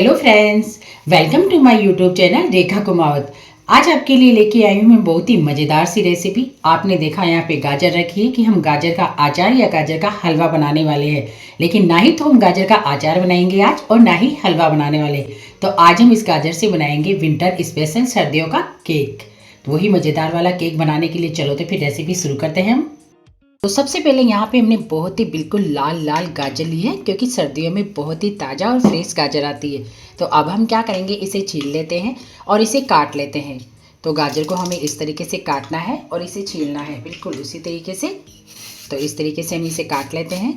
Hello friends, welcome to my YouTube channel Rekha Kumawat. आज आपके लिए लेके आई हूँ मैं बहुत ही मज़ेदार सी रेसिपी। आपने देखा यहाँ पे गाजर रखी है कि हम गाजर का अचार या गाजर का हलवा बनाने वाले हैं, लेकिन ना ही तो हम गाजर का अचार बनाएंगे आज और ना ही हलवा बनाने वाले। तो आज हम इस गाजर से बनाएंगे विंटर स्पेशल सर्दियों का केक। तो वही मज़ेदार वाला केक बनाने के लिए चलो तो फिर रेसिपी शुरू करते हैं हम। तो सबसे पहले यहाँ पे हमने बहुत ही बिल्कुल लाल लाल गाजर ली है, क्योंकि सर्दियों में बहुत ही ताज़ा और फ्रेश गाजर आती है। तो अब हम क्या करेंगे, इसे छील लेते हैं और इसे काट लेते हैं। तो गाजर को हमें इस तरीके से काटना है और इसे छीलना है बिल्कुल उसी तरीके से। तो इस तरीके से हम इसे काट लेते हैं।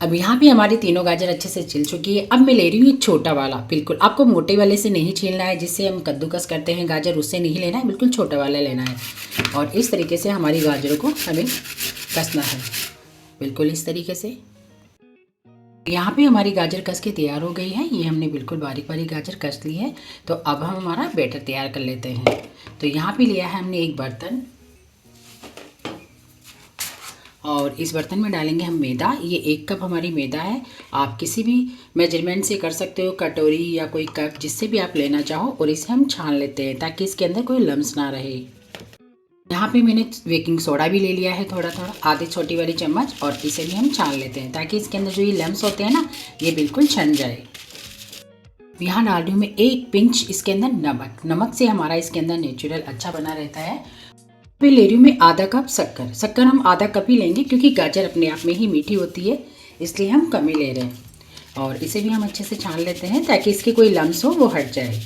अब यहाँ भी हमारी तीनों गाजर अच्छे से छिल चुकी है। अब मैं ले रही हूँ एक छोटा वाला, बिल्कुल आपको मोटे वाले से नहीं छीलना है, जिससे हम कद्दूकस करते हैं गाजर, उससे नहीं लेना है, बिल्कुल छोटा वाला लेना है। और इस तरीके से हमारी गाजरों को हमें कसना है, बिल्कुल इस तरीके से। यहाँ पे हमारी गाजर कस के तैयार हो गई है। ये हमने बिल्कुल बारीक बारीक गाजर कस ली है। तो अब हम हमारा बैटर तैयार कर लेते हैं। तो यहाँ पे लिया है हमने एक बर्तन और इस बर्तन में डालेंगे हम मैदा। ये 1 कप हमारी मैदा है। आप किसी भी मेजरमेंट से कर सकते हो, कटोरी या कोई कप, जिससे भी आप लेना चाहो। और इसे हम छान लेते हैं ताकि इसके अंदर कोई लम्स ना रहे। यहाँ पे मैंने बेकिंग सोडा भी ले लिया है, थोड़ा थोड़ा, आधी छोटी वाली चम्मच, और इसे भी हम छान लेते हैं ताकि इसके अंदर जो ये लम्स होते हैं ना, ये बिल्कुल छन जाए। यहाँ डाल रही हूँ मैं 1 पिंच इसके अंदर नमक। नमक से हमारा इसके अंदर नेचुरल अच्छा बना रहता है। पे ले रही हूँ मैं आधा कप शक्कर। शक्कर हम आधा कप ही लेंगे, क्योंकि गाजर अपने आप में ही मीठी होती है, इसलिए हम कम ही ले रहे हैं। और इसे भी हम अच्छे से छान लेते हैं ताकि इसके कोई लम्स हो वो हट जाए।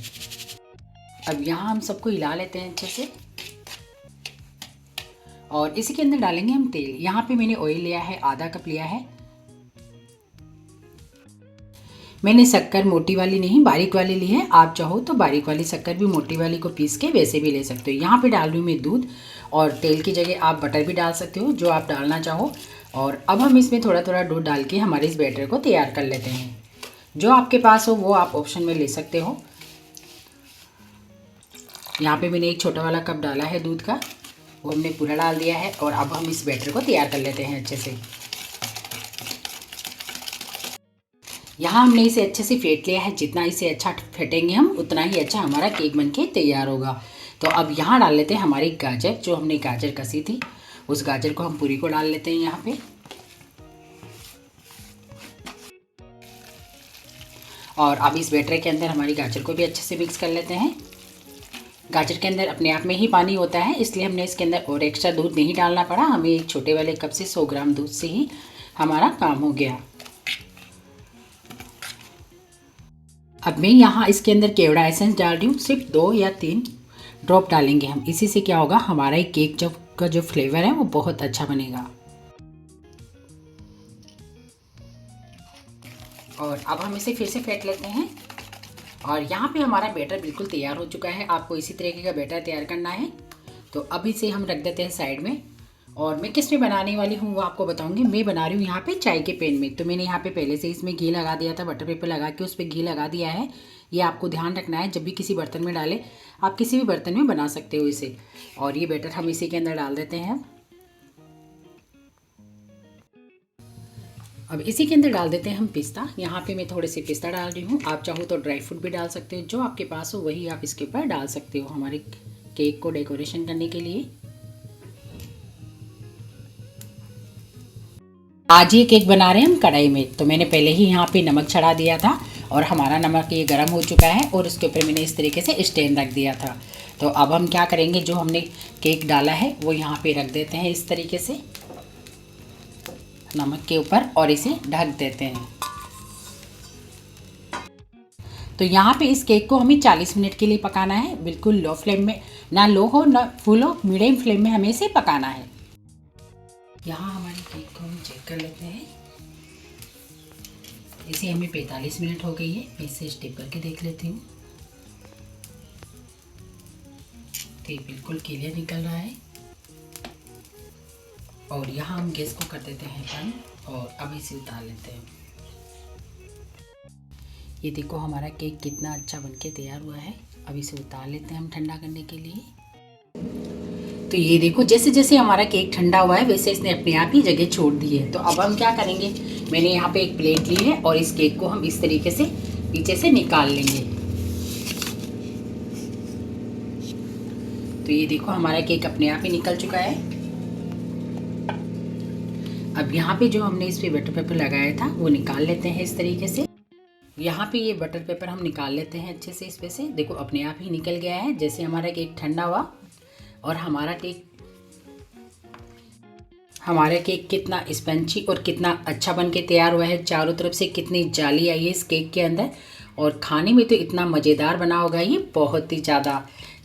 अब यहाँ हम सबको हिला लेते हैं अच्छे से। और इसी के अंदर डालेंगे हम तेल। यहाँ पे मैंने ऑयल लिया है, आधा कप लिया है। मैंने शक्कर मोटी वाली नहीं, बारीक वाली ली है। आप चाहो तो बारीक वाली शक्कर भी मोटी वाली को पीस के वैसे भी ले सकते हो। यहाँ पे डाल रही हूँ मैं दूध, और तेल की जगह आप बटर भी डाल सकते हो, जो आप डालना चाहो। और अब हम इसमें थोड़ा थोड़ा दूध डाल के हमारे इस बैटर को तैयार कर लेते हैं। जो आपके पास हो वो आप ऑप्शन में ले सकते हो। यहाँ पे मैंने एक छोटा वाला कप डाला है दूध का, वो हमने पूरा डाल दिया है। और अब हम इस बैटर को तैयार कर लेते हैं अच्छे से। यहाँ हमने इसे अच्छे से फेंट लिया है। जितना इसे अच्छा फेंटेंगे हम, उतना ही अच्छा हमारा केक बनके तैयार होगा। तो अब यहाँ डाल लेते हैं हमारी गाजर, जो हमने गाजर कसी थी, उस गाजर को हम पूरी को डाल लेते हैं यहाँ पे। और अब इस बैटर के अंदर हमारी गाजर को भी अच्छे से मिक्स कर लेते हैं। गाजर के अंदर अपने आप में ही पानी होता है, इसलिए हमने इसके अंदर और एक्स्ट्रा दूध नहीं डालना पड़ा। हमें एक छोटे वाले कप से 100 ग्राम दूध से ही हमारा काम हो गया। अब मैं यहाँ इसके अंदर केवड़ा एसेंस डाल रही हूँ, सिर्फ 2 या 3 ड्रॉप डालेंगे हम। इसी से क्या होगा, हमारा ये केक का जो फ्लेवर है वो बहुत अच्छा बनेगा। और अब हम इसे फिर से फेंट लेते हैं। और यहाँ पे हमारा बैटर बिल्कुल तैयार हो चुका है। आपको इसी तरीके का बैटर तैयार करना है। तो अब इसे हम रख देते हैं साइड में। और मैं किस में बनाने वाली हूँ वो आपको बताऊंगी। मैं बना रही हूँ यहाँ पे चाय के पैन में। तो मैंने यहाँ पे पहले से इसमें घी लगा दिया था, बटर पेपर लगा के उस पर घी लगा दिया है। ये आपको ध्यान रखना है, जब भी किसी बर्तन में डालें। आप किसी भी बर्तन में बना सकते हो इसे। और ये बैटर हम इसी के अंदर डाल देते हैं। अब इसी के अंदर डाल देते हैं हम पिस्ता। यहाँ पे मैं थोड़े से पिस्ता डाल रही हूँ। आप चाहो तो ड्राई फ्रूट भी डाल सकते हो, जो आपके पास हो वही आप इसके ऊपर डाल सकते हो, हमारे केक को डेकोरेशन करने के लिए। आज ये केक बना रहे हैं हम कढ़ाई में। तो मैंने पहले ही यहाँ पे नमक चढ़ा दिया था, और हमारा नमक ये गर्म हो चुका है, और उसके ऊपर मैंने इस तरीके से स्टैंड रख दिया था। तो अब हम क्या करेंगे, जो हमने केक डाला है वो यहाँ पे रख देते हैं इस तरीके से नमक के ऊपर, और इसे ढक देते हैं। तो यहाँ पे इस केक को हमें 40 मिनट के लिए पकाना है, बिल्कुल लो फ्लेम में। ना लो हो ना फुल हो, मीडियम फ्लेम में हमें इसे पकाना है। यहाँ हमारे केक को हम चेक कर लेते हैं। इसे हमें 45 मिनट हो गई है। मैं इसे स्टेप करके देख लेती हूँ। तो ये बिल्कुल क्लियर निकल रहा है। और यहाँ हम गैस को कर देते हैं बंद, और अब इसे उतार लेते हैं। ये देखो हमारा केक कितना अच्छा बनके तैयार हुआ है। अब इसे उतार लेते हैं हम ठंडा करने के लिए। तो ये देखो जैसे जैसे हमारा केक ठंडा हुआ है वैसे इसने अपने आप ही जगह छोड़ दी है। तो अब हम क्या करेंगे, मैंने यहाँ पे एक प्लेट ली है और इस केक को हम इस तरीके से पीछे से निकाल लेंगे। तो ये देखो हमारा केक अपने आप ही निकल चुका है। अब यहाँ पे जो हमने इस पे बटर पेपर लगाया था वो निकाल लेते हैं इस तरीके से। यहाँ पे ये बटर पेपर हम निकाल लेते हैं अच्छे से इस पे से। देखो अपने आप ही निकल गया है जैसे हमारा केक ठंडा हुआ। और हमारा केक कितना स्पंजी और कितना अच्छा बन के तैयार हुआ है। चारों तरफ से कितनी जाली आई है इस केक के अंदर और खाने में तो इतना मज़ेदार बना होगा ये, बहुत ही ज़्यादा।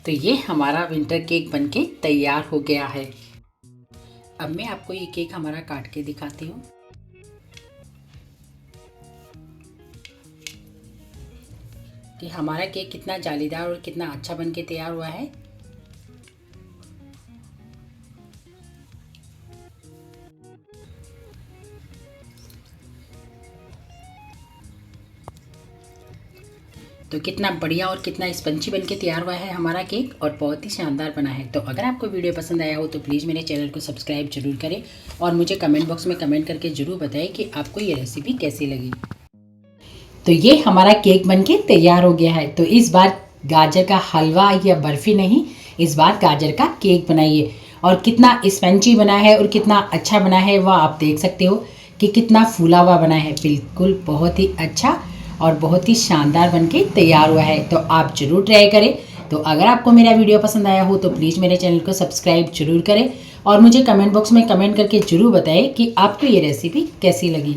तो ये हमारा विंटर केक बन के तैयार हो गया है। अब मैं आपको ये केक हमारा काट के दिखाती हूँ। कि हमारा केक कितना जालीदार और कितना अच्छा बन के तैयार हुआ है। तो कितना बढ़िया और कितना स्पंजी बन के तैयार हुआ है हमारा केक और बहुत ही शानदार बना है। तो अगर आपको वीडियो पसंद आया हो तो प्लीज़ मेरे चैनल को सब्सक्राइब जरूर करें और मुझे कमेंट बॉक्स में कमेंट करके ज़रूर बताएं कि आपको ये रेसिपी कैसी लगी। तो ये हमारा केक बन के तैयार हो गया है। तो इस बार गाजर का हलवा या बर्फ़ी नहीं, इस बार गाजर का केक बनाइए। और कितना स्पंजी बना है और कितना अच्छा बना है वह आप देख सकते हो कि कितना फूला हुआ बना है। बिल्कुल बहुत ही अच्छा और बहुत ही शानदार बनके तैयार हुआ है। तो आप ज़रूर ट्राई करें। तो अगर आपको मेरा वीडियो पसंद आया हो तो प्लीज़ मेरे चैनल को सब्सक्राइब जरूर करें और मुझे कमेंट बॉक्स में कमेंट करके ज़रूर बताएं कि आपको ये रेसिपी कैसी लगी।